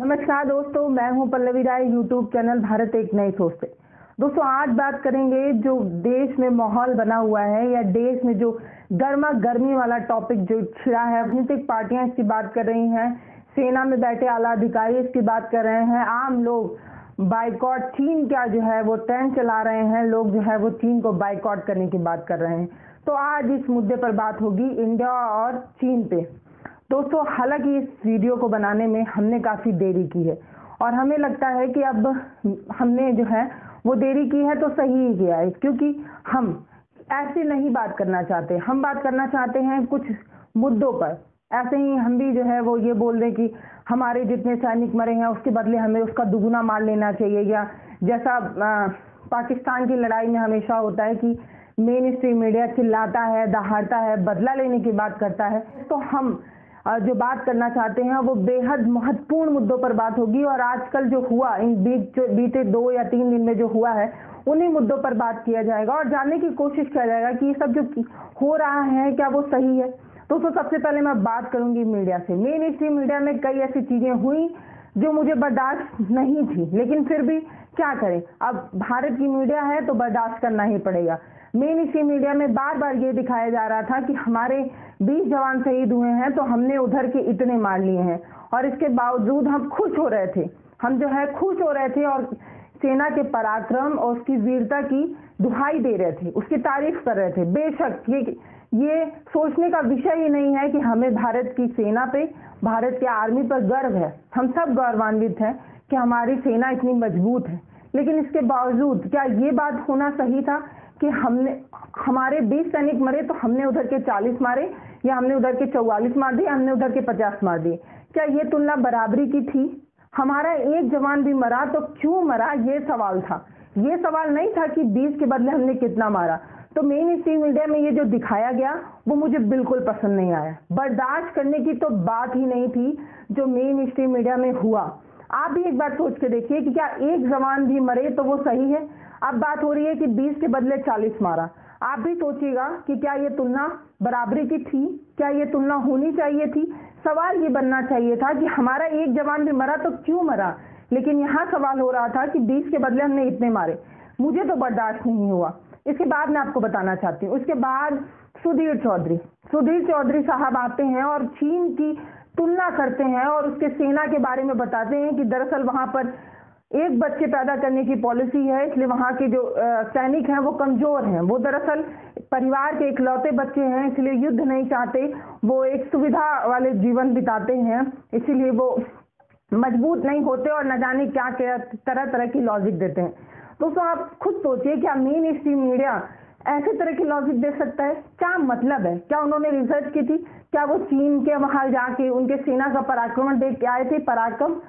नमस्कार दोस्तों, मैं हूं पल्लवी राय, यूट्यूब चैनल भारत एक नई सोच से। दोस्तों, आज बात करेंगे जो देश में माहौल बना हुआ है या देश में जो गर्मा गर्मी वाला टॉपिक जो छिड़ा है। राजनीतिक पार्टियां इसकी बात कर रही हैं, सेना में बैठे आला अधिकारी इसकी बात कर रहे हैं, आम लोग बाइकॉट चीन का जो है वो ट्रेंड चला रहे हैं, लोग जो है वो चीन को बाइकॉट करने की बात कर रहे हैं। तो आज इस मुद्दे पर बात होगी, इंडिया और चीन पे। दोस्तों, हालांकि इस वीडियो को बनाने में हमने काफ़ी देरी की है और हमें लगता है कि अब हमने जो है वो देरी की है तो सही ही किया है, क्योंकि हम ऐसे नहीं बात करना चाहते। हम बात करना चाहते हैं कुछ मुद्दों पर। ऐसे ही हम भी जो है वो ये बोल दें कि हमारे जितने सैनिक मरे हैं उसके बदले हमें उसका दुगुना मार लेना चाहिए, या जैसा पाकिस्तान की लड़ाई में हमेशा होता है कि मेन स्ट्रीम मीडिया चिल्लाता है, दहाड़ता है, बदला लेने की बात करता है। तो हम जो बात करना चाहते हैं वो बेहद महत्वपूर्ण मुद्दों पर बात होगी। और आजकल जो हुआ, इन बीते 2 या 3 दिन में जो हुआ है, उन्हीं मुद्दों पर बात किया जाएगा और जानने की कोशिश किया जाएगा कि ये सब जो हो रहा है क्या वो सही है। दोस्तों, सबसे पहले मैं बात करूंगी मीडिया से। मेन स्ट्रीम मीडिया में कई ऐसी चीजें हुई जो मुझे बर्दाश्त नहीं थी, लेकिन फिर भी क्या करें, अब भारत की मीडिया है तो बर्दाश्त करना ही पड़ेगा। मेन स्ट्रीम मीडिया में बार बार ये दिखाया जा रहा था कि हमारे 20 जवान शहीद हुए हैं तो हमने उधर के इतने मार लिए हैं, और इसके बावजूद हम खुश हो रहे थे। हम जो है खुश हो रहे थे और सेना के पराक्रम और उसकी वीरता की दुहाई दे रहे थे, उसकी तारीफ कर रहे थे। बेशक ये सोचने का विषय ही नहीं है कि हमें भारत की सेना पे, भारत के आर्मी पर गर्व है। हम सब गौरवान्वित हैं कि हमारी सेना इतनी मजबूत है, लेकिन इसके बावजूद क्या ये बात होना सही था कि हमारे 20 सैनिक मरे तो हमने उधर के 40 मारे, या हमने उधर के 44 मार दिए, हमने उधर के 50 मार दिए? क्या ये तुलना बराबरी की थी? हमारा एक जवान भी मरा तो क्यों मरा, ये सवाल था। ये सवाल नहीं था कि 20 के बदले हमने कितना मारा। तो मेन स्ट्रीम मीडिया में ये जो दिखाया गया वो मुझे बिल्कुल पसंद नहीं आया। बर्दाश्त करने की तो बात ही नहीं थी जो मेन स्ट्रीम मीडिया में हुआ। आप भी एक बार सोच के देखिए कि क्या एक जवान भी मरे तो वो सही है? अब बात हो रही है कि 20 के बदले 40 मारा। आप भी सोचिएगा कि क्या ये तुलना बराबरी की थी? क्या ये तुलना होनी चाहिए थी? सवाल ये बनना चाहिए था कि हमारा एक जवान भी मरा तो क्यों मरा, लेकिन यहाँ सवाल हो रहा था कि 20 के बदले हमने इतने मारे। मुझे तो बर्दाश्त नहीं हुआ। इसके बाद मैं आपको बताना चाहती हूँ, उसके बाद सुधीर चौधरी साहब आते हैं और चीन की तुलना करते हैं और उसके सेना के बारे में बताते हैं कि दरअसल वहां पर एक बच्चे पैदा करने की पॉलिसी है, इसलिए वहां के जो सैनिक हैं वो कमजोर हैं। वो दरअसल परिवार के इकलौते बच्चे हैं, इसलिए युद्ध नहीं चाहते, वो एक सुविधा वाले जीवन बिताते हैं, इसीलिए वो मजबूत नहीं होते और न जाने क्या क्या तरह तरह की लॉजिक देते हैं। दोस्तों, आप खुद सोचिए, क्या मेन स्ट्रीम मीडिया ऐसे तरह की लॉजिक दे सकता है? क्या मतलब है? क्या उन्होंने रिसर्च की थी? क्या वो चीन के वहां जाके उनके सेना का पराक्रम देख के आए थे? पराक्रम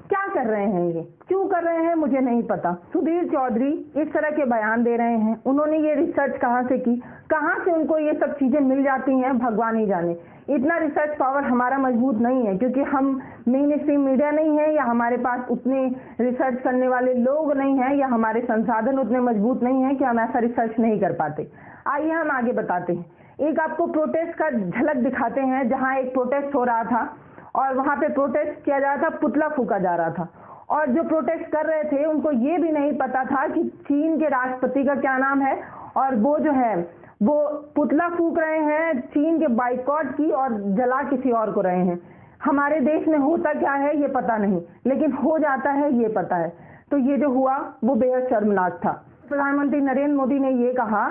क्या कर रहे हैं, ये क्यों कर रहे हैं, मुझे नहीं पता। सुधीर चौधरी इस तरह के बयान दे रहे हैं, उन्होंने ये रिसर्च कहाँ से की, कहाँ से उनको ये सब चीजें मिल जाती हैं, भगवान ही जाने। इतना रिसर्च पावर हमारा मजबूत नहीं है, क्योंकि हम मेन स्ट्रीम मीडिया नहीं है, या हमारे पास उतने रिसर्च करने वाले लोग नहीं हैं, या हमारे संसाधन उतने मजबूत नहीं है कि हम ऐसा रिसर्च नहीं कर पाते। आइए हम आगे बताते हैं। एक आपको प्रोटेस्ट का झलक दिखाते हैं, जहाँ एक प्रोटेस्ट हो रहा था और वहां पे प्रोटेस्ट किया जा रहा था, पुतला फूका जा रहा था, और जो प्रोटेस्ट कर रहे थे उनको ये भी नहीं पता था कि चीन के राष्ट्रपति का क्या नाम है, और वो जो है वो पुतला फूक रहे हैं चीन के बाइकॉट की और जला किसी और को रहे हैं। हमारे देश में होता क्या है ये पता नहीं, लेकिन हो जाता है ये पता है। तो ये जो हुआ वो बेहद शर्मनाक था। प्रधानमंत्री नरेंद्र मोदी ने ये कहा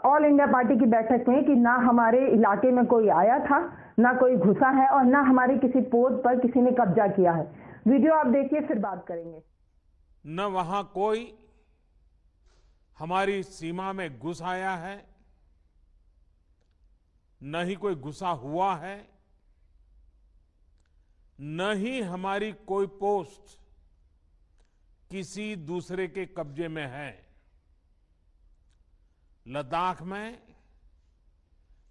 ऑल इंडिया पार्टी की बैठक में कि ना हमारे इलाके में कोई आया था, ना कोई घुसा है, और ना हमारे किसी पोस्ट पर किसी ने कब्जा किया है। वीडियो आप देखिए, फिर बात करेंगे। न वहां कोई हमारी सीमा में घुस आया है, न ही कोई घुसा हुआ है, न ही हमारी कोई पोस्ट किसी दूसरे के कब्जे में है। लद्दाख में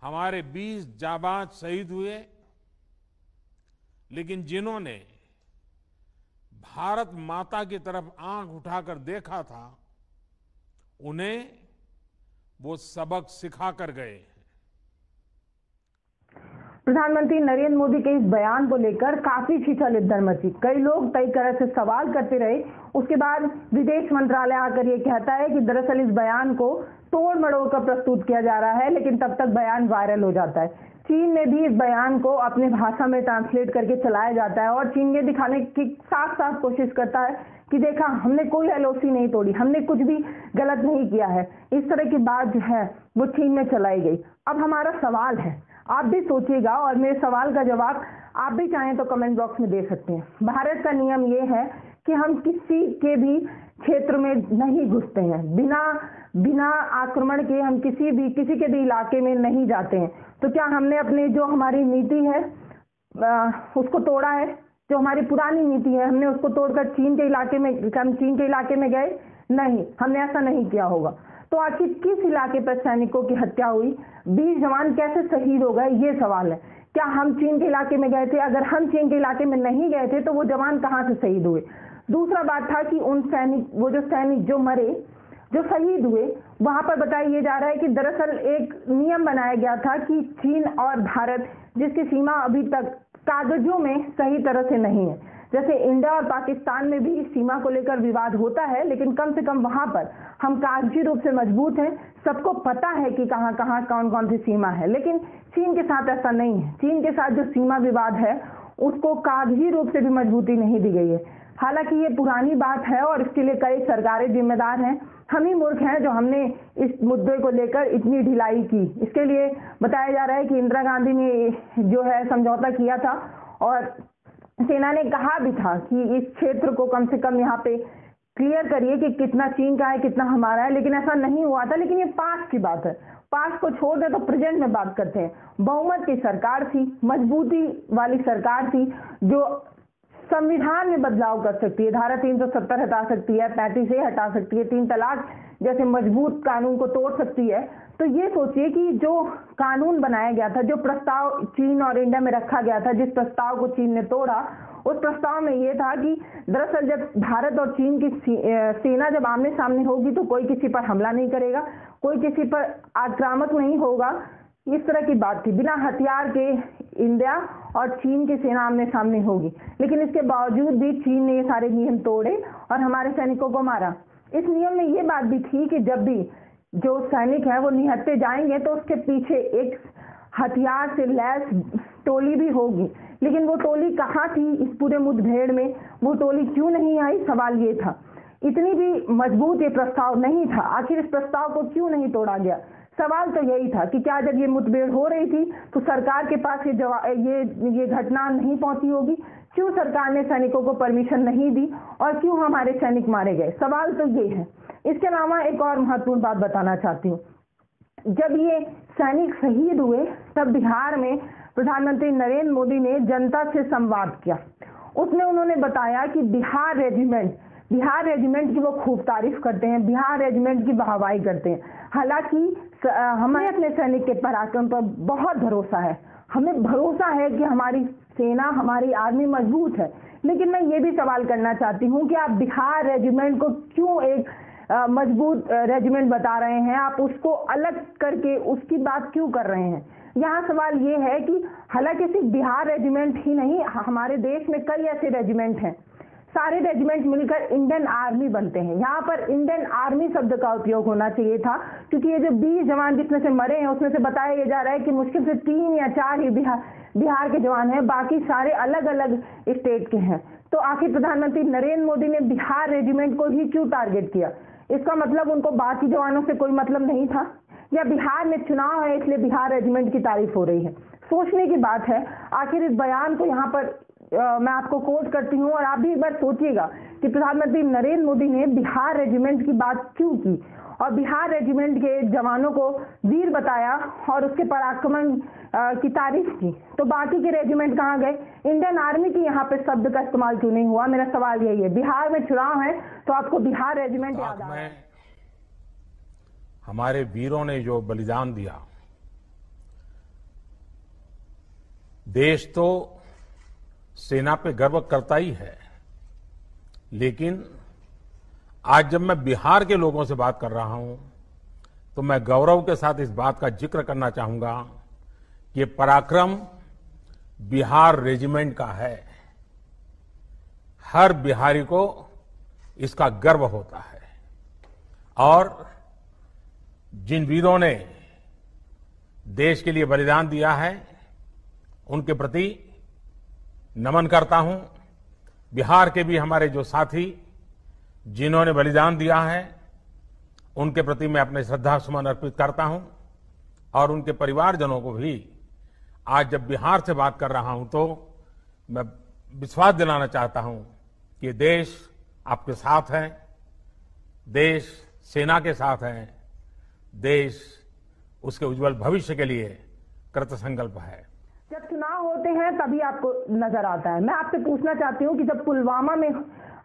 हमारे 20 जाबाज शहीद हुए, लेकिन जिन्होंने भारत माता की तरफ आंख उठाकर देखा था, उन्हें वो सबक सिखा कर गए। प्रधानमंत्री नरेंद्र मोदी के इस बयान को लेकर काफी खींचालिद्दर मची। कई लोग कई तरह से सवाल करते रहे। उसके बाद विदेश मंत्रालय आकर ये कहता है कि दरअसल इस बयान को तोड़ मड़ोड़ कर प्रस्तुत किया जा रहा है, लेकिन तब तक बयान वायरल हो जाता है। चीन में भी इस बयान को अपनी भाषा में ट्रांसलेट करके चलाया जाता है और चीन ये दिखाने की साफ साफ कोशिश करता है कि देखा, हमने कोई एलओसी नहीं तोड़ी, हमने कुछ भी गलत नहीं किया है। इस तरह की बात जो है वो चीन में चलाई गई। अब हमारा सवाल है, आप भी सोचिएगा और मेरे सवाल का जवाब आप भी चाहें तो कमेंट बॉक्स में दे सकते हैं। भारत का नियम ये है कि हम किसी के भी क्षेत्र में नहीं घुसते हैं, बिना आक्रमण के हम किसी के भी इलाके में नहीं जाते हैं। तो क्या हमने अपने जो हमारी नीति है उसको तोड़ा है? जो हमारी पुरानी नीति है हमने उसको तोड़कर चीन के इलाके में गए? नहीं, हमने ऐसा नहीं किया होगा। तो आखिर किस इलाके पर सैनिकों की हत्या हुई? 20 जवान कैसे शहीद हो गए, ये सवाल है। क्या हम चीन के इलाके में गए थे? अगर हम चीन के इलाके में नहीं गए थे तो वो जवान कहां से शहीद हुए? दूसरा बात था कि उन सैनिक जो मरे, जो शहीद हुए, वहां पर बताया ये जा रहा है कि दरअसल एक नियम बनाया गया था कि चीन और भारत जिसकी सीमा अभी तक कागजों में सही तरह से नहीं है, जैसे इंडिया और पाकिस्तान में भी सीमा को लेकर विवाद होता है, लेकिन कम से कम वहां पर हम कागजी रूप से मजबूत हैं, सबको पता है कि कहां कहां कौन कौन सी सीमा है। लेकिन चीन के साथ ऐसा नहीं है। चीन के साथ जो सीमा विवाद है उसको कागजी रूप से भी मजबूती नहीं दी गई है। हालांकि ये पुरानी बात है और इसके लिए कई सरकारें जिम्मेदार हैं। हम ही मूर्ख हैं जो हमने इस मुद्दे को लेकर इतनी ढिलाई की। इसके लिए बताया जा रहा है कि इंदिरा गांधी ने जो है समझौता किया था और सेना ने कहा भी था कि इस क्षेत्र को कम से कम यहाँ पे क्लियर करिए कि कितना चीन का है कितना हमारा है, लेकिन ऐसा नहीं हुआ था। लेकिन ये पास्ट की बात है, पास्ट को छोड़ दे तो प्रेजेंट में बात करते हैं। बहुमत की सरकार थी, मजबूती वाली सरकार थी जो संविधान में बदलाव कर सकती है, धारा 370 हटा सकती है, 35A हटा सकती है, 3 तलाक जैसे मजबूत कानून को तोड़ सकती है। तो ये सोचिए कि जो कानून बनाया गया था, जो प्रस्ताव चीन और इंडिया में रखा गया था, जिस प्रस्ताव को चीन ने तोड़ा, उस प्रस्ताव में ये था कि दरअसल जब भारत और चीन की सेना जब आमने सामने होगी तो कोई किसी पर हमला नहीं करेगा, कोई किसी पर आक्रामक नहीं होगा। इस तरह की बात थी। बिना हथियार के इंडिया और चीन की सेना आमने सामने होगी, लेकिन इसके बावजूद भी चीन ने ये सारे नियम तोड़े और हमारे सैनिकों को मारा। इस नियम में ये बात भी थी कि जब भी जो सैनिक है वो निहत्थे जाएंगे तो उसके पीछे एक हथियार से लैस टोली भी होगी। लेकिन वो टोली कहाँ थी इस पूरे मुठभेड़ में? वो टोली क्यों नहीं आई? सवाल ये था। इतनी भी मजबूत ये प्रस्ताव नहीं था, आखिर इस प्रस्ताव को क्यों नहीं तोड़ा गया? सवाल तो यही था कि क्या जब ये मुठभेड़ हो रही थी तो सरकार के पास ये घटना नहीं पहुंची होगी? क्यों सरकार ने सैनिकों को परमिशन नहीं दी और क्यों हमारे सैनिक मारे गए? सवाल तो ये है। इसके अलावा एक और महत्वपूर्ण बात बताना चाहती हूँ। जब ये सैनिक शहीद हुए तब बिहार में प्रधानमंत्री नरेंद्र मोदी ने जनता से संवाद किया। उसमें उन्होंने बताया कि बिहार रेजिमेंट की वो खूब तारीफ करते हैं, बिहार रेजिमेंट की वाहवाही करते हैं। हालांकि हमें अपने सैनिक के पराक्रम पर बहुत भरोसा है, हमें भरोसा है कि हमारी सेना, हमारी आर्मी मजबूत है। लेकिन मैं ये भी सवाल करना चाहती हूँ कि आप बिहार रेजिमेंट को क्यों एक मजबूत रेजिमेंट बता रहे हैं? आप उसको अलग करके उसकी बात क्यों कर रहे हैं? यहाँ सवाल ये है कि हालांकि सिर्फ बिहार रेजिमेंट ही नहीं, हमारे देश में कई ऐसे रेजिमेंट हैं, सारे रेजिमेंट मिलकर इंडियन आर्मी बनते हैं। यहाँ पर इंडियन आर्मी शब्द का उपयोग होना चाहिए था, क्योंकि ये जो 20 जवान जिसमें से मरे हैं उसमें से बताया जा रहा है कि मुश्किल से 3 या 4 ही बिहार के जवान हैं, बाकी सारे अलग अलग स्टेट के हैं। तो आखिर प्रधानमंत्री नरेंद्र मोदी ने बिहार रेजिमेंट को ही क्यों टारगेट किया? इसका मतलब उनको बाकी जवानों से कोई मतलब नहीं था, या बिहार में चुनाव है इसलिए बिहार रेजिमेंट की तारीफ हो रही है? सोचने की बात है। आखिर इस बयान को यहाँ पर मैं आपको कोट करती हूँ और आप भी एक बार सोचिएगा कि प्रधानमंत्री नरेंद्र मोदी ने बिहार रेजिमेंट की बात क्यों की और बिहार रेजिमेंट के जवानों को वीर बताया और उसके पराक्रम की तारीफ की। तो बाकी के रेजिमेंट कहाँ गए? इंडियन आर्मी की यहाँ पे शब्द का इस्तेमाल क्यों नहीं हुआ? मेरा सवाल यही है। बिहार में चुनाव है तो आपको बिहार रेजिमेंट याद आ रहा है? हमारे वीरों ने जो बलिदान दिया, देश तो सेना पे गर्व करता ही है, लेकिन आज जब मैं बिहार के लोगों से बात कर रहा हूं तो मैं गौरव के साथ इस बात का जिक्र करना चाहूंगा कि ये पराक्रम बिहार रेजिमेंट का है। हर बिहारी को इसका गर्व होता है और जिन वीरों ने देश के लिए बलिदान दिया है उनके प्रति नमन करता हूं। बिहार के भी हमारे जो साथी जिन्होंने बलिदान दिया है उनके प्रति मैं अपने श्रद्धा सुमन अर्पित करता हूं और उनके परिवारजनों को भी आज जब बिहार से बात कर रहा हूं तो मैं विश्वास दिलाना चाहता हूं कि देश आपके साथ है, देश सेना के साथ है, देश उसके उज्जवल भविष्य के लिए कृत संकल्प है। जब चुनाव होते हैं तभी आपको नजर आता है। मैं आपसे पूछना चाहती हूँ कि जब पुलवामा में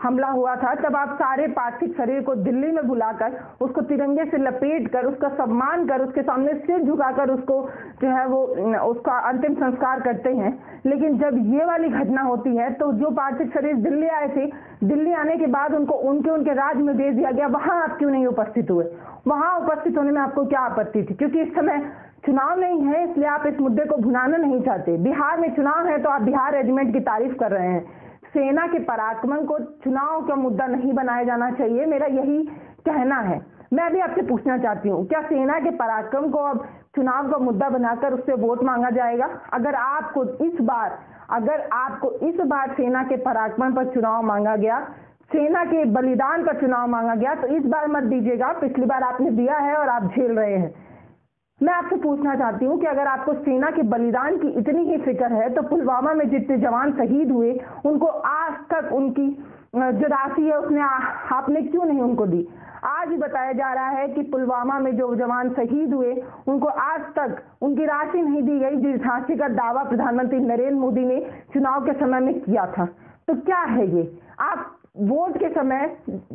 हमला हुआ था तब आप सारे पार्थिव शरीर को दिल्ली में बुलाकर उसको तिरंगे से लपेट कर उसका सम्मान कर उसके सामने सिर झुकाकर उसको जो है वो उसका अंतिम संस्कार करते हैं। लेकिन जब ये वाली घटना होती है तो जो पार्थिव शरीर दिल्ली आए थे, दिल्ली आने के बाद उनको उनके राज्य में भेज दिया गया, वहां आप क्यों नहीं उपस्थित हुए? वहां उपस्थित होने में आपको क्या आपत्ति थी? क्योंकि इस समय चुनाव नहीं है इसलिए आप इस मुद्दे को भुनाना नहीं चाहते। बिहार में चुनाव है तो आप बिहार रेजिमेंट की तारीफ कर रहे हैं। सेना के पराक्रम को चुनाव का मुद्दा नहीं बनाया जाना चाहिए, मेरा यही कहना है। मैं भी आपसे पूछना चाहती हूँ, क्या सेना के पराक्रम को अब चुनाव का मुद्दा बनाकर उससे वोट मांगा जाएगा? अगर आपको इस बार सेना के पराक्रम पर चुनाव मांगा गया, सेना के बलिदान पर चुनाव मांगा गया, तो इस बार मत दीजिएगा। पिछली बार आपने दिया है और आप झेल रहे हैं। मैं आपसे पूछना चाहती हूँ कि अगर आपको सेना के बलिदान की इतनी ही फिक्र है तो पुलवामा में जितने जवान शहीद हुए उनको आज तक उनकी जो राशि है उसने आपने क्यों नहीं उनको दी? आज ही बताया जा रहा है कि पुलवामा में जो जवान शहीद हुए उनको आज तक उनकी राशि नहीं दी गई, जिस राशि का दावा प्रधानमंत्री नरेंद्र मोदी ने चुनाव के समय में किया था। तो क्या है ये? आप वोट के समय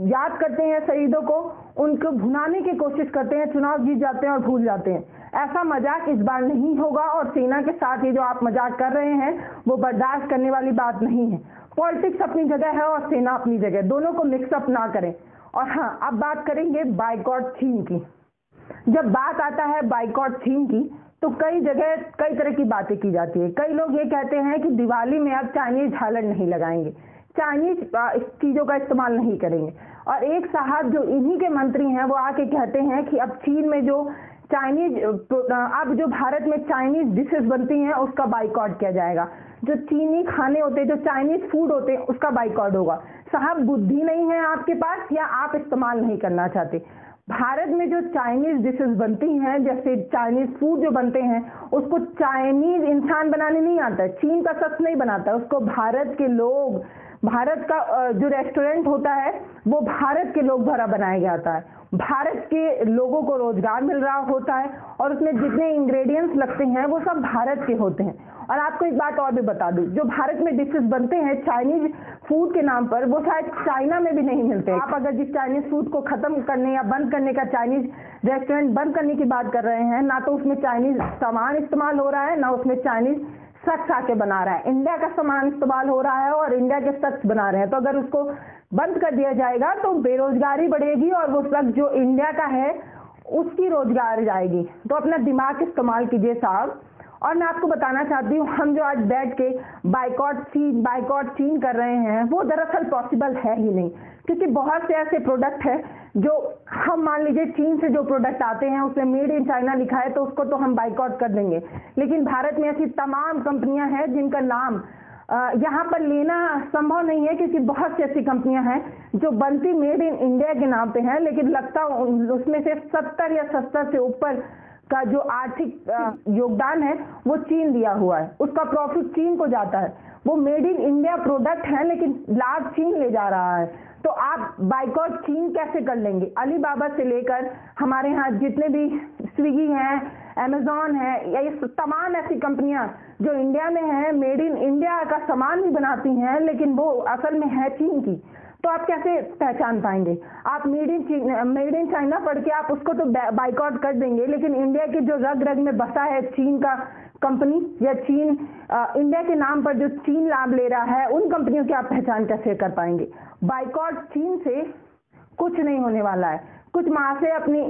याद करते हैं शहीदों को, उनको भुनाने की कोशिश करते हैं, चुनाव जीत जाते हैं और भूल जाते हैं। ऐसा मजाक इस बार नहीं होगा और सेना के साथ ये जो आप मजाक कर रहे हैं वो बर्दाश्त करने वाली बात नहीं है। पॉलिटिक्स अपनी जगह है और सेना अपनी जगह, दोनों को मिक्सअप ना करें। और हाँ, अब बात करेंगे बाइकॉट थीम की। जब बात आता है बाइकॉट थीम की तो कई जगह कई तरह की बातें की जाती है। कई लोग ये कहते हैं कि दिवाली में अब चाइनीज झालर नहीं लगाएंगे, चाइनीज चीजों का इस्तेमाल नहीं करेंगे। और एक साहब जो इन्हीं के मंत्री हैं वो आके कहते हैं कि अब चीन में जो अब जो भारत में चाइनीज डिशेस बनती हैं उसका बाइकॉट किया जाएगा, जो चीनी खाने होते हैं, जो चाइनीज फूड होते हैं उसका बाइकॉट होगा। साहब, बुद्धि नहीं है आपके पास या आप इस्तेमाल नहीं करना चाहते? भारत में जो चाइनीज डिशेस बनती हैं, जैसे चाइनीज फूड जो बनते हैं, उसको चाइनीज इंसान बनाने नहीं आता है, चीन का शख्स नहीं बनाता, उसको भारत के लोग, भारत का जो रेस्टोरेंट होता है वो भारत के लोग द्वारा बनाया जाता है। भारत के लोगों को रोजगार मिल रहा होता है और उसमें जितने इंग्रेडिएंट्स लगते हैं वो सब भारत के होते हैं। और आपको एक बात और भी बता दूं, जो भारत में डिशेस बनते हैं चाइनीज फूड के नाम पर, वो शायद चाइना में भी नहीं मिलते। आप अगर जिस चाइनीज फूड को खत्म करने या बंद करने का, चाइनीज रेस्टोरेंट बंद करने की बात कर रहे हैं, ना तो उसमें चाइनीज सामान इस्तेमाल हो रहा है, ना उसमें चाइनीज शख्स आके बना रहा है। इंडिया का सामान इस्तेमाल हो रहा है और इंडिया के शख्स बना रहे हैं। तो अगर उसको बंद कर दिया जाएगा तो बेरोजगारी बढ़ेगी और वो शख्स जो इंडिया का है उसकी रोजगार जाएगी। तो अपना दिमाग इस्तेमाल कीजिए साहब। और मैं आपको बताना चाहती हूँ, हम जो आज बैठ के बाइकॉट चीन कर रहे हैं वो दरअसल पॉसिबल है ही नहीं, क्योंकि बहुत से ऐसे प्रोडक्ट हैं जो हम, मान लीजिए चीन से जो प्रोडक्ट आते हैं उसमें मेड इन चाइना लिखा है तो उसको तो हम बाइकॉट कर देंगे। लेकिन भारत में ऐसी तमाम कंपनियां हैं जिनका नाम यहाँ पर लेना संभव नहीं है, क्योंकि बहुत सी ऐसी कंपनियां हैं जो बनती मेड इन इंडिया के नाम पे हैं, लेकिन लगता उसमें से 70 या 70 से ऊपर का जो आर्थिक योगदान है वो चीन दिया हुआ है, उसका प्रॉफिट चीन को जाता है। वो मेड इन इंडिया प्रोडक्ट है लेकिन लाभ चीन ले जा रहा है। तो आप बाइकॉट चीन कैसे कर लेंगे? अलीबाबा से लेकर हमारे यहाँ जितने भी स्विगी हैं, अमेजॉन है, या ये तमाम ऐसी कंपनियां जो इंडिया में है, मेड इन इंडिया का सामान भी बनाती हैं, लेकिन वो असल में है चीन की। तो आप कैसे पहचान पाएंगे? आप मेड इन चाइना पढ़ के आप उसको तो बाइकॉट कर देंगे, लेकिन इंडिया के जो रग रग में बसा है चीन का कंपनी, या चीन इंडिया के नाम पर जो चीन लाभ ले रहा है, उन कंपनियों की आप पहचान कैसे कर पाएंगे? बाइकॉट चीन से कुछ नहीं होने वाला है। कुछ महाशय अपनी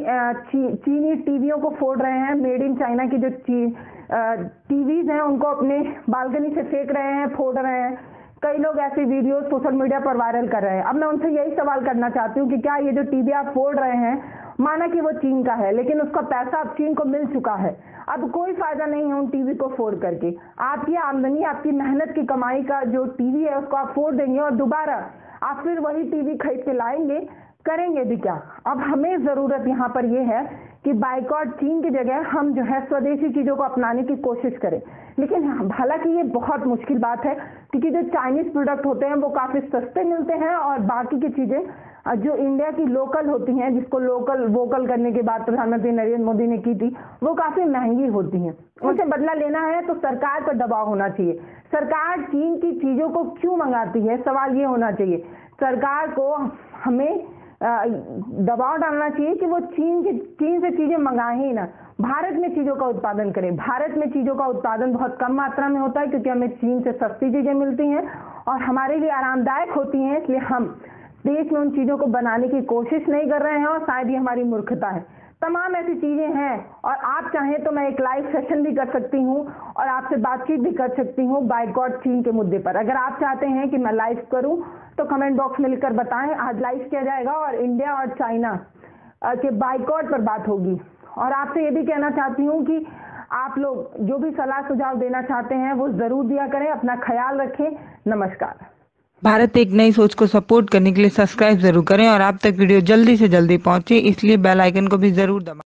चीनी टीवियों को फोड़ रहे हैं, मेड इन चाइना की जो टीवीज हैं उनको अपने बालकनी से फेंक रहे हैं, फोड़ रहे हैं। कई लोग ऐसी वीडियो सोशल मीडिया पर वायरल कर रहे हैं। अब मैं उनसे यही सवाल करना चाहती हूँ कि क्या ये जो टीवी आप फोड़ रहे हैं, माना कि वो चीन का है, लेकिन उसका पैसा अब चीन को मिल चुका है, अब कोई फायदा नहीं है उन टीवी को फोड़ करके। आपकी आमदनी, आपकी मेहनत की कमाई का जो टीवी है उसको आप फोड़ देंगे और दोबारा आप फिर वही टीवी खरीद के लाएंगे, करेंगे भी क्या? अब हमें जरूरत यहाँ पर यह है कि बाइकॉट चीन की जगह हम जो है स्वदेशी चीजों को अपनाने की कोशिश करें। लेकिन हालांकि ये बहुत मुश्किल बात है, क्योंकि जो चाइनीज प्रोडक्ट होते हैं वो काफी सस्ते मिलते हैं और बाकी की चीजें जो इंडिया की लोकल होती हैं, जिसको लोकल वोकल करने की बात प्रधानमंत्री नरेंद्र मोदी ने की थी, वो काफी महंगी होती हैं। उनसे बदला लेना है तो सरकार पर दबाव होना चाहिए। सरकार चीन की चीजों को क्यों मंगाती है, सवाल ये होना चाहिए। सरकार को हमें दबाव डालना चाहिए कि वो चीन से चीजें मंगाए ही ना, भारत में चीजों का उत्पादन करें। भारत में चीजों का उत्पादन बहुत कम मात्रा में होता है, क्योंकि हमें चीन से सस्ती चीजें मिलती हैं और हमारे लिए आरामदायक होती हैं, इसलिए हम देश में उन चीजों को बनाने की कोशिश नहीं कर रहे हैं और शायद ये हमारी मूर्खता है। तमाम ऐसी चीजें हैं और आप चाहें तो मैं एक लाइव सेशन भी कर सकती हूँ और आपसे बातचीत भी कर सकती हूँ बाइकॉट चीन के मुद्दे पर। अगर आप चाहते हैं कि मैं लाइव करूँ तो कमेंट बॉक्स में लिखकर बताएं, आज लाइव किया जाएगा और इंडिया और चाइना के बाइकॉट पर बात होगी। और आपसे ये भी कहना चाहती हूँ कि आप लोग जो भी सलाह सुझाव देना चाहते हैं वो जरूर दिया करें। अपना ख्याल रखें। नमस्कार। भारत एक नई सोच को सपोर्ट करने के लिए सब्सक्राइब जरूर करें और आप तक वीडियो जल्दी से जल्दी पहुंचे, इसलिए बेल आइकन को भी जरूर दबाएं।